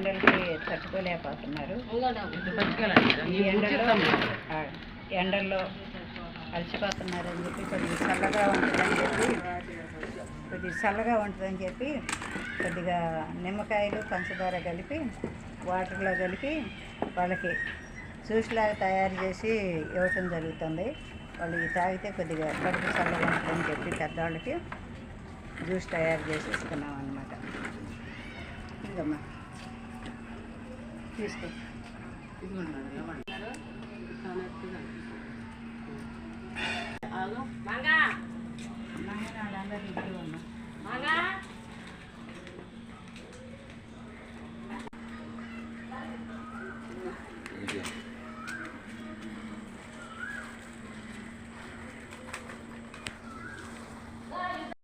ఎండలకి తట్టుకోలేకపోతున్నారు. ఎండల్లో అలసిపోతున్నారని చెప్పి కొద్దిగా చల్లగా ఉంటుందని చెప్పి కొద్దిగా నిమ్మకాయలు పంచదార కలిపి వాటర్లో కలిపి వాళ్ళకి జ్యూస్లాగా తయారు చేసి ఇవ్వటం జరుగుతుంది. వాళ్ళు ఇది తాగితే కొద్దిగా కడుపు చల్లగా ఉంటుందని చెప్పి పెద్దవాళ్ళకి జ్యూస్ తయారు చేసి ఇస్తున్నాం అన్నమాట. ఇదమ్మా తీసుకో. మంగా